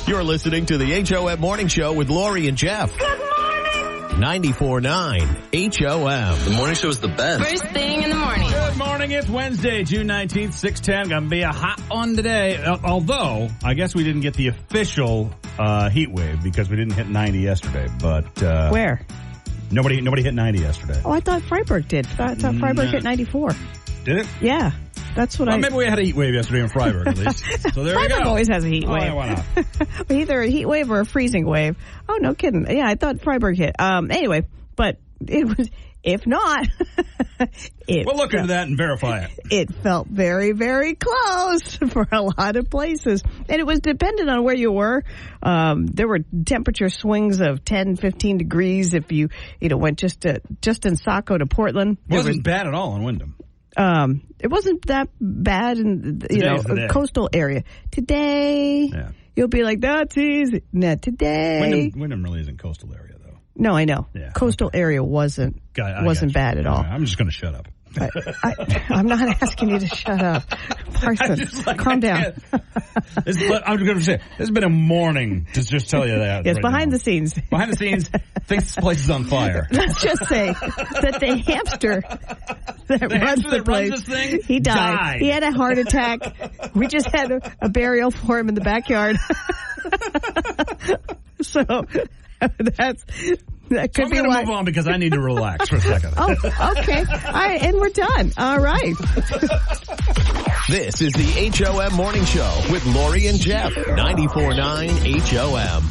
You're listening to the HOM Morning Show with Lori and Jeff. Good morning. 94.9 HOM. The morning show is the best. First thing in the morning. Good morning. It's Wednesday, June 19th, 6:10. Going to be a hot one today. Although, I guess we didn't get the official heat wave because we didn't hit 90 yesterday. But Where? Nobody hit 90 yesterday. Oh, I thought Freiburg did. I thought Freiburg hit 94. Did it? Yeah. That's what Maybe we had a heat wave yesterday in Freiburg, at least. So there we Freiburg go. always has a heat wave. Yeah, why not? Either a heat wave or a freezing wave. Oh, no kidding. Yeah, I thought Freiburg hit. Anyway, but it was, if not, We'll look into that and verify it. It felt very, very close for a lot of places. And it was dependent on where you were. There were temperature swings of 10, 15 degrees if you went just in Saco to Portland. It wasn't bad at all in Wyndham. It wasn't that bad in a coastal area. Today, you'll be like, that's easy. Not today. Wyndham really isn't coastal area, though. No, I know. Yeah, coastal area wasn't bad at all. I'm just going to shut up. I'm not asking you to shut up. Parsons, calm down. I'm going to say, this has been a morning to just tell you that. Yes, right behind now. the scenes. Behind the scenes, thinks this place is on fire. Let's just say that the hamster that runs the place, this thing, he died. He had a heart attack. We just had a burial for him in the backyard. So that could be why. Move on because I need to relax for a second. Oh, okay. All right, and we're done. All right. This is the HOM Morning Show with Lori and Jeff. 94.9 HOM.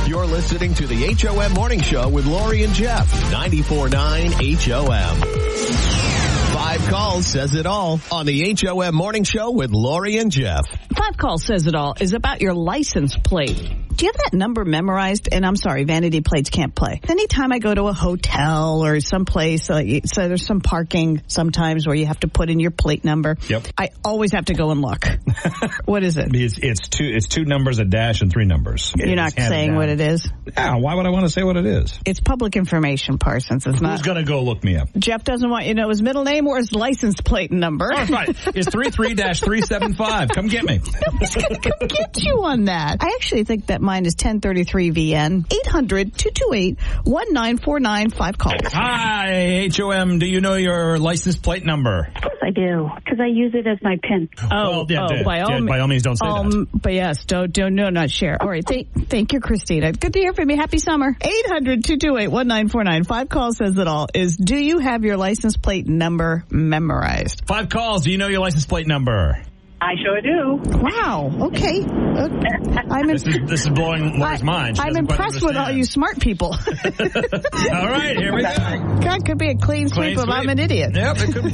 You're listening to the HOM Morning Show with Lori and Jeff. 94.9 HOM. 5 calls says it all on the HOM Morning Show with Lori and Jeff. 5 calls says it all is about your license plate. Do you have that number memorized? And I'm sorry, vanity plates can't play. Anytime I go to a hotel or someplace, so there's some parking sometimes where you have to put in your plate number. Yep. I always have to go and look. What is it? It's 2 numbers, a dash, and 3 numbers. You're not saying what it is? Yeah, why would I want to say what it is? It's public information, Parsons. It's not. Who's going to go look me up? Jeff doesn't want you to know his middle name or his license plate number. Oh, fine. It's 33-375. Come get me. Nobody's going to come get you on that. I actually think that mine is 1033VN. 800-228-1949. 5 calls. Hi, HOM. Do you know your license plate number? Of course I do, because I use it as my PIN. By all means, don't say that. But yes, don't not share. All right, thank you, Christina. Good to hear from you. Happy summer. 800-228-1949. 5 calls says it all. Do you have your license plate number memorized? 5 calls. Do you know your license plate number? I sure do. Wow. Okay. This is blowing Lori's mind. I'm impressed with all you smart people. All right, here we go. God, could be a clean sweep of I'm an idiot. Yep, it could be.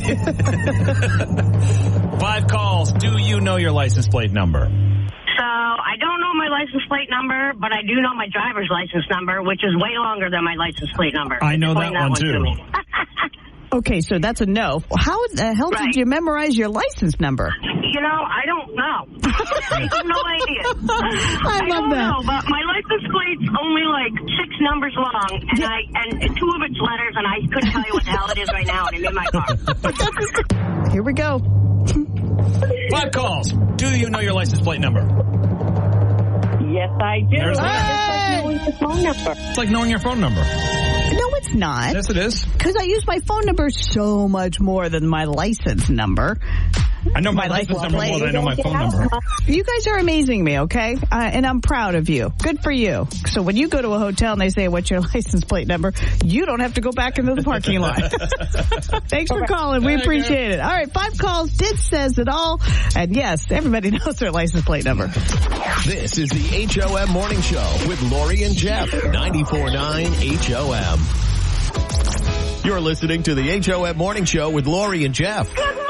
5 calls. Do you know your license plate number? So I don't know my license plate number, but I do know my driver's license number, which is way longer than my license plate number. I know that one too. Okay, so that's a no. How the hell did you memorize your license number? I don't know. I have no idea. I don't know, but my license plate's only like 6 numbers long, and 2 of it's letters, and I couldn't tell you what the hell it is right now, and I'm in my car. Here we go. 5 calls. Do you know your license plate number? Yes, I do. There's It's like knowing your phone number. It's like knowing your phone number. No, it's not. Yes, it is. Because I use my phone number so much more than my license number. I know my license number more than I know my phone number. You guys are amazing me, okay? And I'm proud of you. Good for you. So when you go to a hotel and they say, what's your license plate number? You don't have to go back into the parking lot. Thanks for calling. We appreciate it. All right, 5 calls did says it all. And yes, everybody knows their license plate number. This is the HOM Morning Show with Lori and Jeff. 94.9 HOM. You're listening to the HOM Morning Show with Lori and Jeff. Good morning.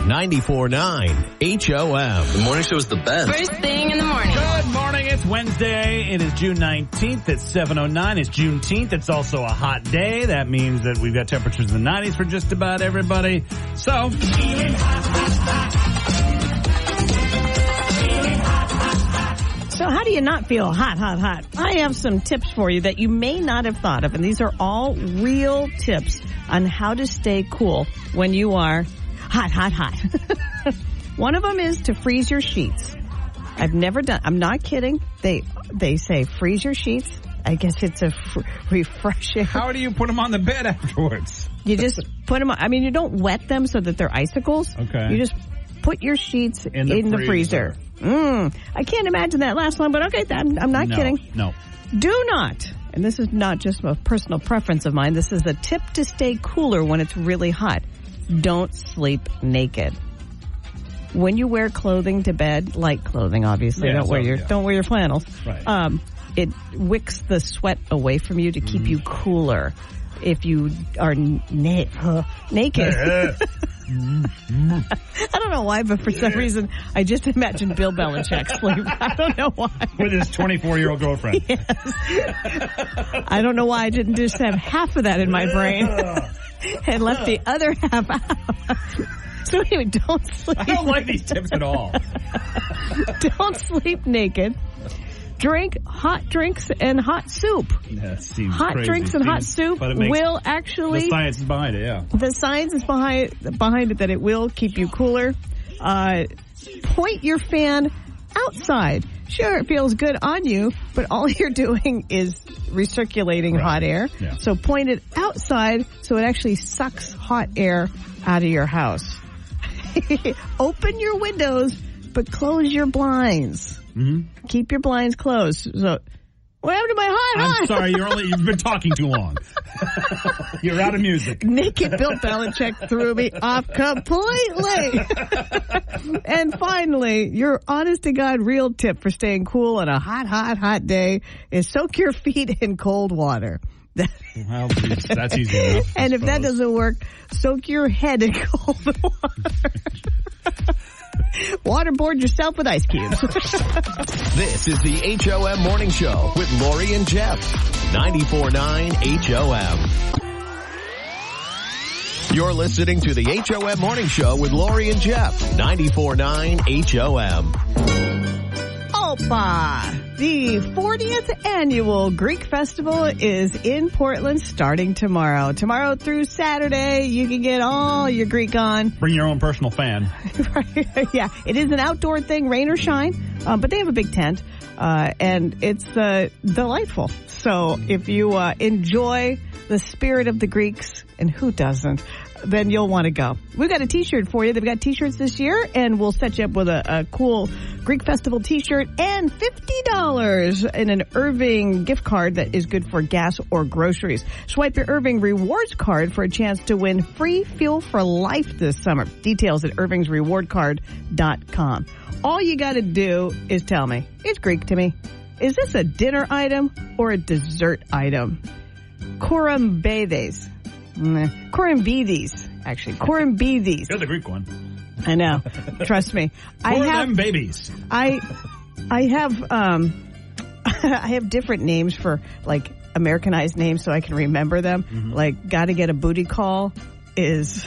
94.9 HOM. The morning show is the best. First thing in the morning. Good morning. It's Wednesday. It is June 19th. It's 7:09. It's Juneteenth. It's also a hot day. That means that we've got temperatures in the 90s for just about everybody. So, how do you not feel hot? I have some tips for you that you may not have thought of, and these are all real tips on how to stay cool when you are hot. One of them is to freeze your sheets. I've never done. I'm not kidding. They say freeze your sheets. I guess it's a refreshing. How do you put them on the bed afterwards? You just put them on. I mean, you don't wet them so that they're icicles. Okay. You just put your sheets in the freezer. I can't imagine that last long, but okay, I'm not kidding. No. Do not, and this is not just a personal preference of mine, this is a tip to stay cooler when it's really hot. Don't sleep naked. When you wear clothing to bed, light clothing, obviously, don't wear your flannels. Right. It wicks the sweat away from you to keep you cooler. If you are naked. I don't know why, but for some reason, I just imagined Bill Belichick sleep. I don't know why. With his 24-year-old girlfriend. Yes. I don't know why I didn't just have half of that in my brain and left the other half out. So anyway, don't sleep. I don't like these tips at all. Don't sleep naked. Drink hot drinks and hot soup. That seems hot crazy. drinks and hot soup will actually... The science is behind it, yeah. The science is behind it that it will keep you cooler. Point your fan outside. Sure, it feels good on you, but all you're doing is recirculating hot air. Yeah. So point it outside so it actually sucks hot air out of your house. Open your windows, but close your blinds. Mm-hmm. Keep your blinds closed. So, what happened to my hot? I'm sorry, you've been talking too long. You're out of music. Naked Bill Belichick threw me off completely. And finally, your honest to God real tip for staying cool on a hot day is soak your feet in cold water. Well, that's easy enough. And if that doesn't work, soak your head in cold water. Waterboard yourself with ice cubes. This is the HOM Morning Show with Lori and Jeff. 94.9 HOM. You're listening to the HOM Morning Show with Lori and Jeff. 94.9 HOM. Opa! The 40th annual Greek Festival is in Portland starting tomorrow. Tomorrow through Saturday, you can get all your Greek on. Bring your own personal fan. Yeah, it is an outdoor thing, rain or shine, but they have a big tent, and it's delightful. So if you enjoy the spirit of the Greeks, and who doesn't, then you'll want to go. We've got a t-shirt for you. They've got t-shirts this year, and we'll set you up with a cool Greek Festival t-shirt and $50 in an Irving gift card that is good for gas or groceries. Swipe your Irving Rewards card for a chance to win free fuel for life this summer. Details at irvingsrewardcard.com. All you got to do is tell me, it's Greek to me. Is this a dinner item or a dessert item? Korambides. Actually. Korambides. You're the Greek one. I know. Trust me. I have babies. I have I have different names for like Americanized names so I can remember them. Mm-hmm. Like gotta get a booty call is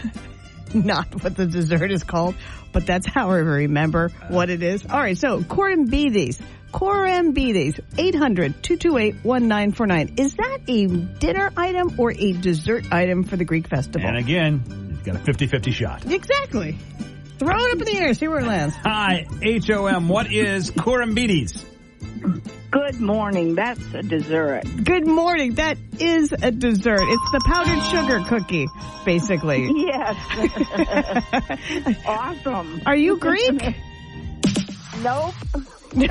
not what the dessert is called, but that's how I remember what it is. All right, so Korambides. 800-228-1949. Is that a dinner item or a dessert item for the Greek Festival? And again, you've got a 50-50 shot. Exactly. Throw it up in the air, see where it lands. Hi, HOM. What is Korambides? Good morning. That's a dessert. Good morning. That is a dessert. It's the powdered sugar cookie, basically. Yes. Awesome. Are you Greek? Nope. But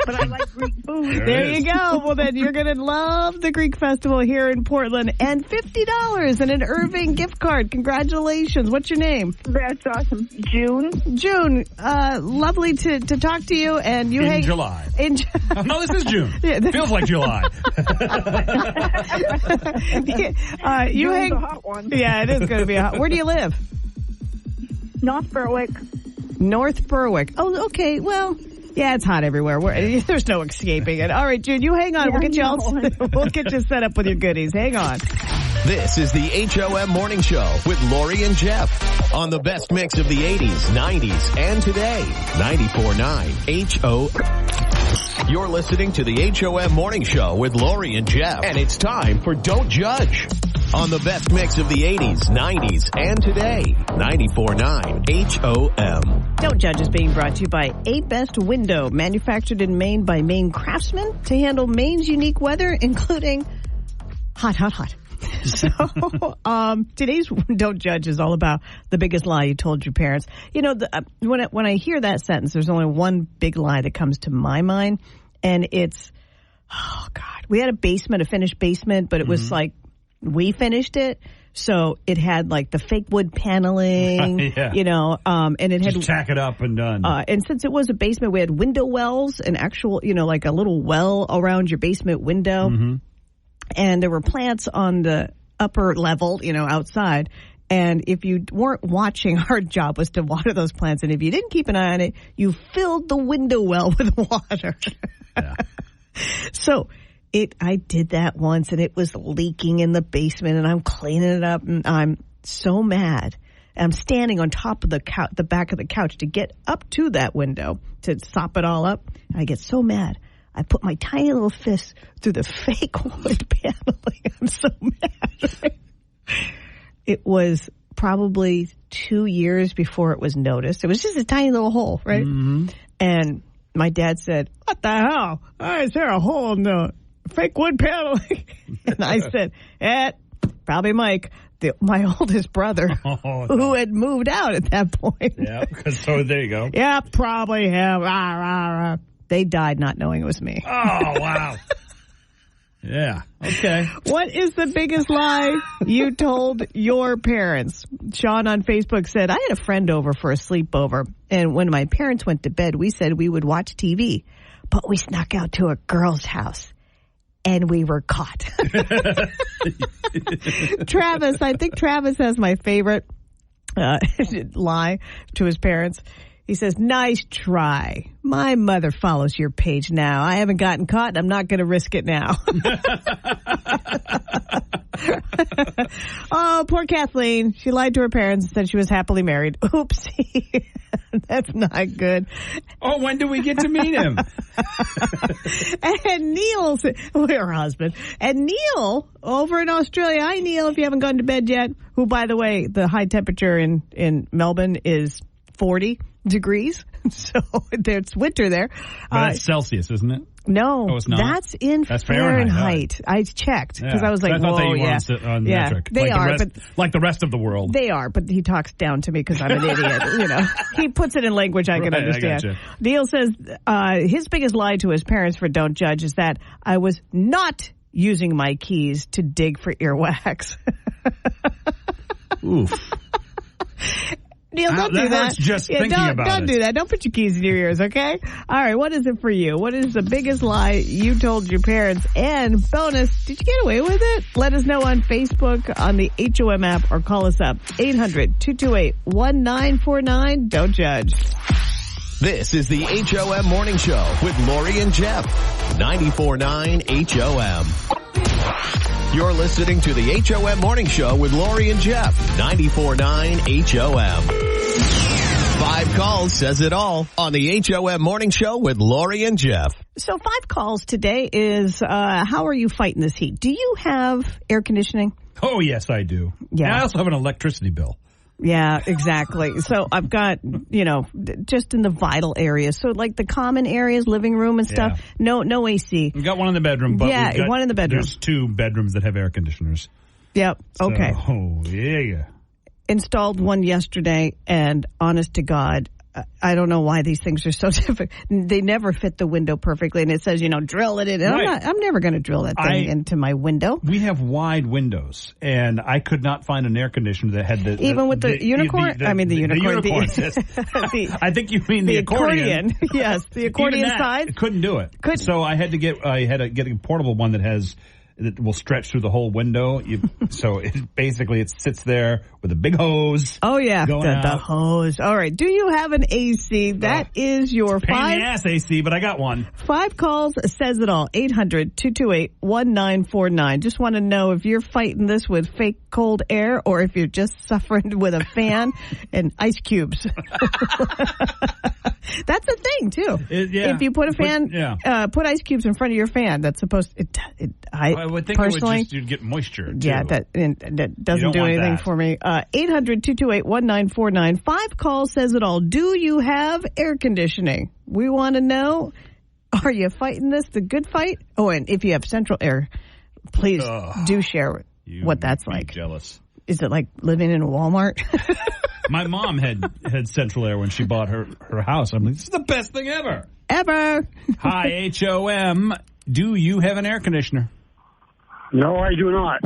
I like Greek food. There you go. Well, then you're going to love the Greek Festival here in Portland. And $50 and an Irving gift card. Congratulations. What's your name? That's awesome. June. June, lovely to talk to you. And you in July. No, this is June. Yeah, feels like July. June's a hot one. Yeah, it is going to be hot. Where do you live? North Berwick. North Berwick. Oh, okay. Well, yeah, it's hot everywhere. There's no escaping it. All right, June, you hang on. Yeah, We'll get you set up with your goodies. Hang on. This is the HOM Morning Show with Lori and Jeff on the best mix of the 80s, 90s, and today. 94.9 HOM. You're listening to the HOM Morning Show with Lori and Jeff, and it's time for Don't Judge. on the best mix of the 80s, 90s, and today. 94.9 HOM. Don't Judge is being brought to you by A Best Window, manufactured in Maine by Maine craftsmen to handle Maine's unique weather, including hot. So, today's Don't Judge is all about the biggest lie you told your parents. You know, when I hear that sentence, there's only one big lie that comes to my mind, and it's, oh, God. We had a finished basement, but it was like, we finished it. So it had like the fake wood paneling, and it had just tack it up and done. And since it was a basement, we had window wells, an actual, like a little well around your basement window. Mm-hmm. And there were plants on the upper level, outside. And if you weren't watching, our job was to water those plants. And if you didn't keep an eye on it, you filled the window well with water. Yeah. So I did that once, and it was leaking in the basement, and I'm cleaning it up, and I'm so mad. I'm standing on top of the back of the couch to get up to that window to sop it all up. I get so mad. I put my tiny little fist through the fake wood paneling. I'm so mad. It was probably 2 years before it was noticed. It was just a tiny little hole, right? Mm-hmm. And my dad said, "What the hell? Is there a hole in the fake wood paneling?" And I said, probably Mike, my oldest brother, who had moved out at that point. Yeah, so there you go. Yeah, probably him. Rah, rah, rah. They died not knowing it was me. Oh, wow. Yeah, okay. What is the biggest lie you told your parents? Sean on Facebook said, I had a friend over for a sleepover, and when my parents went to bed, we said we would watch TV, but we snuck out to a girl's house, and we were caught. Travis, I think Travis has my favorite lie to his parents. He says, "Nice try. My mother follows your page now. I haven't gotten caught, and I'm not going to risk it now." Oh, poor Kathleen. She lied to her parents and said she was happily married. Oopsie. That's not good. Oh, when do we get to meet him? And Neil, her husband, and Neil over in Australia. Hi, Neil, if you haven't gone to bed yet. Who, by the way, the high temperature in Melbourne is 40 degrees. So it's winter there. That's Celsius, isn't it? No, it's not. That's Fahrenheit. I checked because I was like, I thought whoa, they on metric. They are, but like the rest of the world. They are, but he talks down to me because I'm an idiot. He puts it in language I can understand. Neil says his biggest lie to his parents for Don't Judge is that I was not using my keys to dig for earwax. Oof. Neil, don't do that. Hurts just thinking about it. Don't do that. Don't put your keys in your ears, okay? All right, what is it for you? What is the biggest lie you told your parents? And bonus, did you get away with it? Let us know on Facebook, on the HOM app, or call us up. 800-228-1949. Don't Judge. This is the HOM Morning Show with Lori and Jeff. 94.9 HOM. You're listening to the HOM Morning Show with Lori and Jeff. 94.9 HOM. 5 calls says it all on the HOM Morning Show with Lori and Jeff. So 5 calls today is, how are you fighting this heat? Do you have air conditioning? Oh, yes, I do. Yeah. And I also have an electricity bill. Yeah, exactly. So I've got, just in the vital areas. So like the common areas, living room and stuff, no AC. We've got one in the bedroom. But one in the bedroom. There's 2 bedrooms that have air conditioners. Yep. Okay. Oh, yeah. Installed one yesterday, and honest to God, I don't know why these things are so difficult. They never fit the window perfectly, and it says, drill it in. Right. I'm never going to drill that thing into my window. We have wide windows, and I could not find an air conditioner that had the... Even with the unicorn? I mean, the unicorn. The unicorn, yes. I think you mean the accordion. Yes, the accordion size. Couldn't do it. So I had to get a portable one that will stretch through the whole window. So it sits there with a big hose. Oh, yeah, the hose. All right. Do you have an AC? That is your pain in the ass AC, but I got one. 5 calls says it all. 800-228-1949. Just want to know if you're fighting this with fake cold air or if you're just suffering with a fan and ice cubes. That's a thing, too. If you put a fan, put ice cubes in front of your fan, that's supposed to... I would think personally, you'd get moisture, too. Yeah, that doesn't do anything for me. 800-228-1949. 5 calls says it all. Do you have air conditioning? We want to know, are you fighting this, the good fight? Oh, and if you have central air, please do share what that's like. Jealous. Is it like living in a Walmart? My mom had central air when she bought her house. I'm like, this is the best thing ever. Ever. Hi, HOM. Do you have an air conditioner? No, I do not.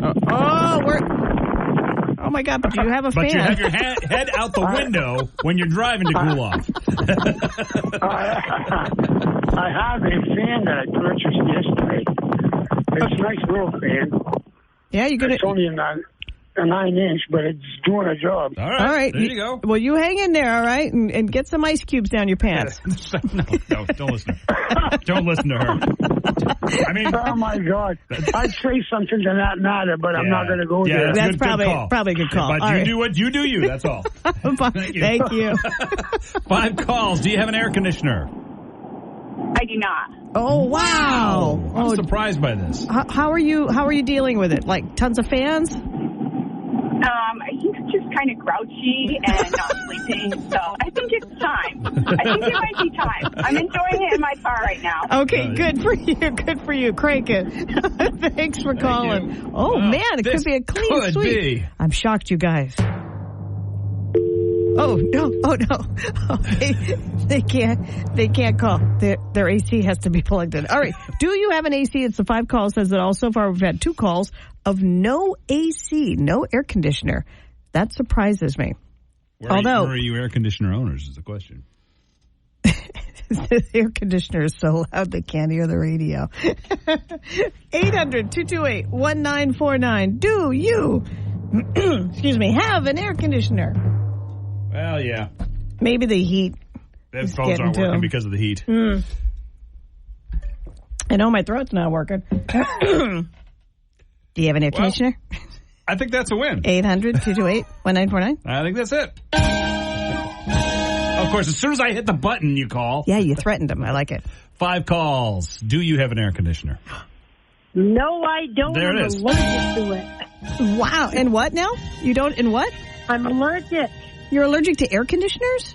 Oh my God, but you have a fan. But you have your head out the window when you're driving to cool off. I have a fan that I purchased yesterday. It's a nice little fan. Yeah, you're going to... It's only a 9-inch, but it's doing a job. All right. There you go. Well, you hang in there, all right, and get some ice cubes down your pants. No, don't listen to her. Don't listen to her. I mean, oh my God! I'd say something to that matter, but I'm not going to go there. That's probably a good call. But all you do what you do. You. That's all. Thank you. 5 calls. Do you have an air conditioner? I do not. Oh wow! I'm surprised by this. How are you dealing with it? Like tons of fans? He's just kind of grouchy and not sleeping, so I think it's time. I think it might be time. I'm enjoying it in my car right now. Okay, good for you. Good for you. Crank it. Thanks for calling. Oh, man, it could be a clean sweep. I'm shocked, you guys. Oh, no. They can't call. Their AC has to be plugged in. All right. Do you have an AC? It's the 5 calls says it all. So far, we've had 2 calls of no AC, no air conditioner. That surprises me. Where are you air conditioner owners is the question. The air conditioner is so loud they can't hear the radio. 800-228-1949. Do you, have an air conditioner? Well, yeah. Maybe the heat. Those phones aren't working because of the heat. I know my throat's not working. Do you have an air conditioner? I think that's a win. 800-228-1949. I think that's it. Of course, as soon as I hit the button, you call. Yeah, you threatened him. I like it. 5 calls. Do you have an air conditioner? No, I don't. There it is. I'm allergic to it. Wow. And what now? You don't? And what? I'm allergic. You're allergic to air conditioners?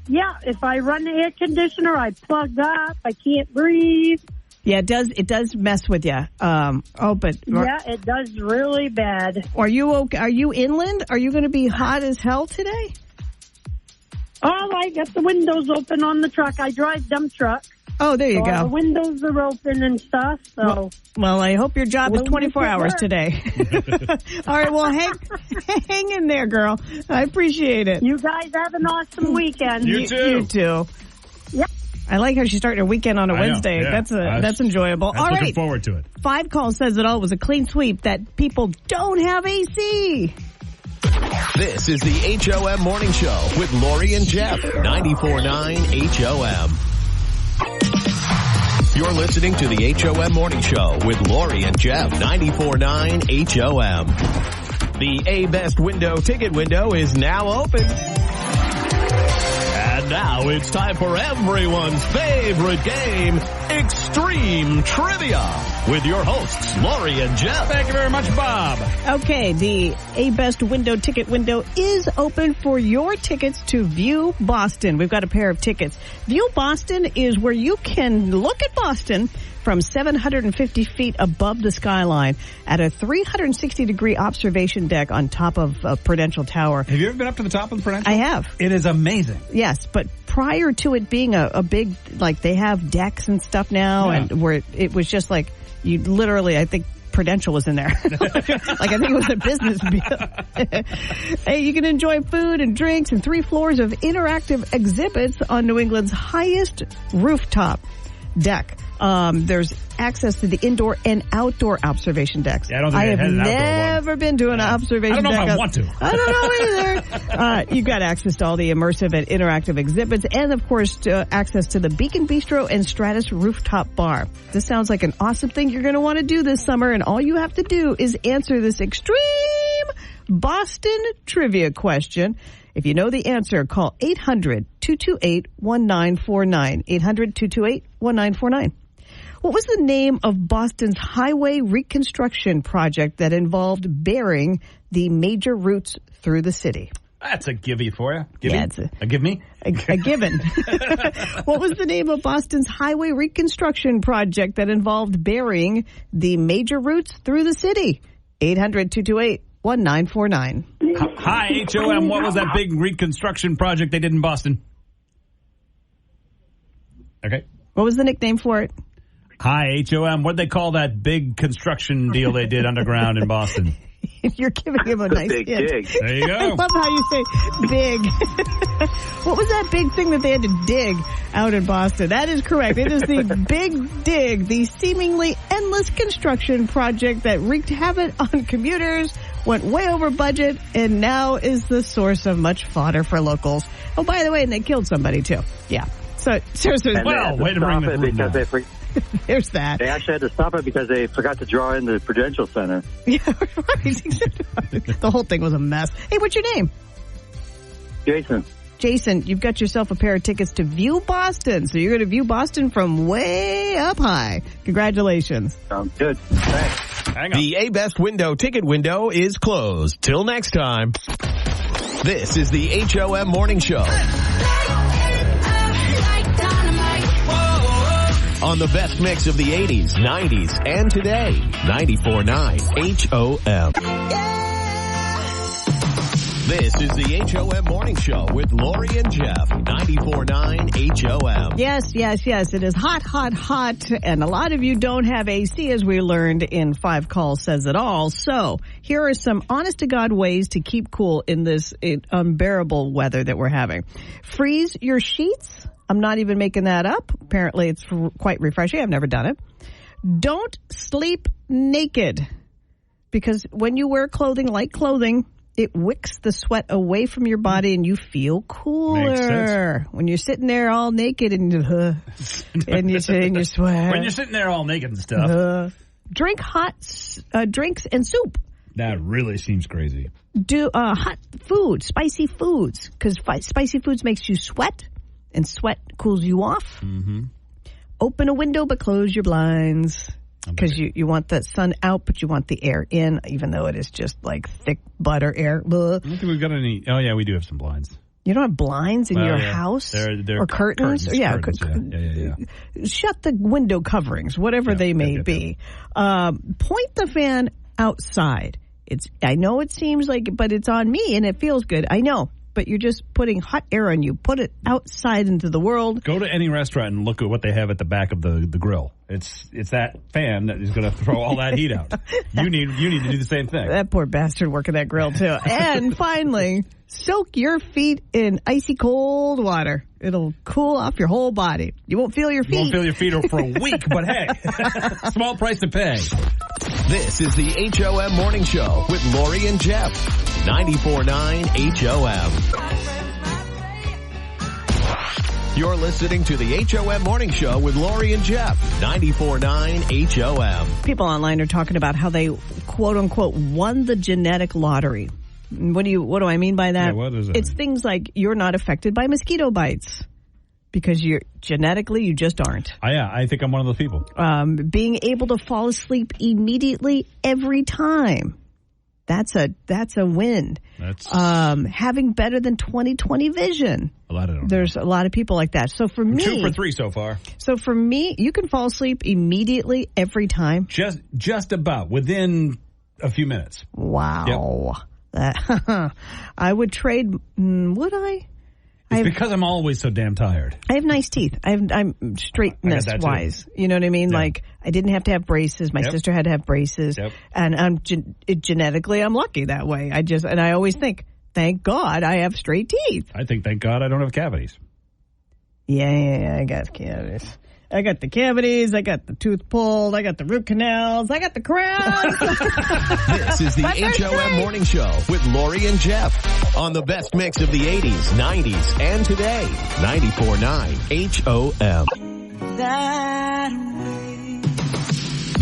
Yeah, if I run the air conditioner, I plug up. I can't breathe. Yeah, it does mess with you. Yeah, it does really bad. Are you okay? Are you inland? Are you going to be hot as hell today? Oh, I got the windows open on the truck. I drive dump truck. Oh, there you go. The windows are open and stuff. So, well, I hope your job is 24 hours today. All right, well, hang in there, girl. I appreciate it. You guys have an awesome weekend. You too. You too. Yep. I like how she's starting her weekend on a Wednesday. Yeah. That's enjoyable. All right. Looking forward to it. 5 calls says it all. It was a clean sweep that people don't have AC. This is the HOM Morning Show with Lori and Jeff. 94.9 HOM. You're listening to the HOM Morning Show with Lori and Jeff. 94.9 HOM. The A-Best Window ticket window is now open. And now it's time for everyone's favorite game, Extreme Trivia, with your hosts, Lori and Jeff. Thank you very much, Bob. Okay, the A-Best Window ticket window is open for your tickets to View Boston. We've got a pair of tickets. View Boston is where you can look at Boston from 750 feet above the skyline at a 360-degree observation deck on top of Prudential Tower. Have you ever been up to the top of the Prudential? I have. It is amazing. Yes, but prior to it being a big, like they have decks and stuff now, and where it was just like, you literally, I think Prudential was in there. Like I think it was a business deal. Hey, you can enjoy food and drinks and 3 floors of interactive exhibits on New England's highest rooftop deck. There's access to the indoor and outdoor observation decks. Yeah, I have never been to an observation deck. I don't know if I want to. I don't know either. You've got access to all the immersive and interactive exhibits and, of course, access to the Beacon Bistro and Stratus Rooftop Bar. This sounds like an awesome thing you're going to want to do this summer, and all you have to do is answer this extreme Boston trivia question. If you know the answer, call 800-228-1949. 800-228-1949. What was the name of Boston's highway reconstruction project that involved burying the major routes through the city? That's a givey for you. Yeah, it's a give me? A given. What was the name of Boston's highway reconstruction project that involved burying the major routes through the city? 800-228-1949. Hi, HOM. What was that big reconstruction project they did in Boston? Okay. What was the nickname for it? Hi, HOM. What'd they call that big construction deal they did underground in Boston? You're giving him a nice big hint. dig. There you I go. love how you say big. What was that big thing that they had to dig out in Boston? That is correct. It is the Big Dig, the seemingly endless construction project that wreaked havoc on commuters, went way over budget, and now is the source of much fodder for locals. Oh, by the way, and they killed somebody too. Yeah. So seriously, And well, way to bring the room because down. there's that. they actually had to stop it because they forgot to draw in the Prudential Center. Yeah, right. The whole thing was a mess. Hey, what's your name? Jason. Jason, you've got yourself a pair of tickets to View Boston. So you're going to view Boston from way up high. Congratulations. Sounds good. Thanks. Hang on. The A-Best window ticket window is closed. Till next time. This is the HOM Morning Show. On the best mix of the 80s, 90s, and today. 94.9 HOM. This is the HOM Morning Show with Lori and Jeff. 94.9 HOM. Yes. It is hot, hot, hot. And a lot of you don't have AC, as we learned in 5 Calls Says It All. So here are some honest-to-God ways to keep cool in this unbearable weather that we're having. Freeze your sheets. I'm not even making that up. Apparently, it's quite refreshing. I've never done it. Don't sleep naked. Because when you wear clothing, light clothing, it wicks the sweat away from your body and you feel cooler. Makes sense. When you're sitting there all naked and you sweat. When you're sitting there all naked and stuff. Drink hot drinks and soup. That really seems crazy. Do hot food, spicy foods, because spicy foods makes you sweat, and sweat cools you off. Mm-hmm. Open a window, but close your blinds. Because you want the sun out, but you want the air in, even though it is just like thick butter air. Blah. I don't think we've got any. Oh, yeah, we do have some blinds. You don't have blinds in your yeah. house? They're or curtains? Curtains, yeah. Shut the window coverings, whatever they may be. Point the fan outside. I know it seems like, but it's on me and it feels good. I know. But you're just putting hot air on you. Put it outside into the world. Go to any restaurant and look at what they have at the back of the grill. It's that fan that is going to throw all that heat out. You need to do the same thing. That poor bastard working that grill too. And finally, soak your feet in icy cold water. It'll cool off your whole body. You won't feel your feet. You won't feel your feet for a week, but hey, small price to pay. This is the HOM Morning Show with Lori and Jeff. 94.9 HOM. You're listening to the HOM Morning Show with Lori and Jeff. 94.9 HOM. People online are talking about how they, quote unquote, won the genetic lottery. What do I mean by that? Yeah, what is it? It's things like you're not affected by mosquito bites. Because you're genetically, you just aren't. I think I'm one of those people. Being able to fall asleep immediately every time. That's a win. That's having better than 20/20 vision. a lot of them. There's a lot of people like that. So for me, 2 for 3 so far. So for me, you can fall asleep immediately every time. Just about within a few minutes. Wow. Yep. I would trade. Would I? It's because I'm always so damn tired. I have nice teeth. I'm straightness wise. You know what I mean? Yeah. Like I didn't have to have braces. My sister had to have braces, and I'm genetically I'm lucky that way. I always think, thank God I have straight teeth. I think thank God I don't have cavities. Yeah, I got cavities. I got the cavities, I got the tooth pulled, I got the root canals, I got the crowns. This is the HOM Morning Show with Lori and Jeff on the best mix of the 80s, 90s, and today. 94.9 HOM.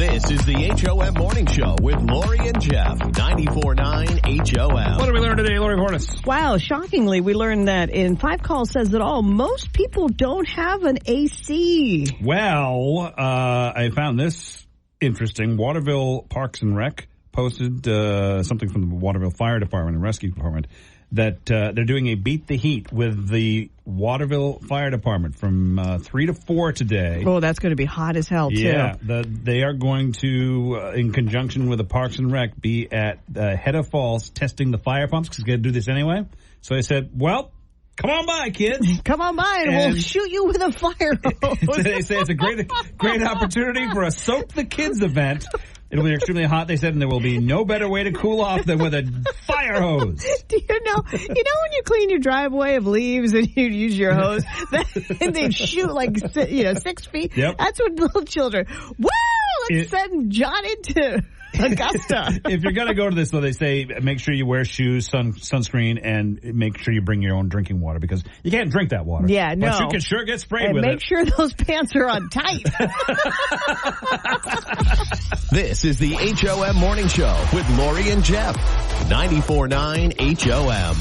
This is the HOM Morning Show with Lori and Jeff. 94.9 HOM. What did we learn today, Lori Hornis? Wow, shockingly, we learned that in 5 Calls Says It All, most people don't have an AC. Well, I found this interesting. Waterville Parks and Rec posted something from the Waterville Fire Department and Rescue Department that they're doing a Beat the Heat with the Waterville Fire Department from 3 to 4 today. Oh, that's going to be hot as hell, too. Yeah, they are going to, in conjunction with the Parks and Rec, be at Hedda Falls testing the fire pumps because they're going to do this anyway. So they said, well, come on by, kids. Come on by and we'll shoot you with a fire hose. They say it's a great opportunity for a Soak the Kids event. It'll be extremely hot, they said, and there will be no better way to cool off than with a fire hose. Do you know when you clean your driveway of leaves and you use your hose, and they shoot like 6 feet? Yep. That's what little children, woo, let's send John into Augusta. If you're going to go to this, though, they say make sure you wear shoes, sunscreen, and make sure you bring your own drinking water because you can't drink that water. Yeah, no. But you can sure get sprayed and with it. Make sure those pants are on tight. This is the HOM Morning Show with Lori and Jeff. 94.9 HOM.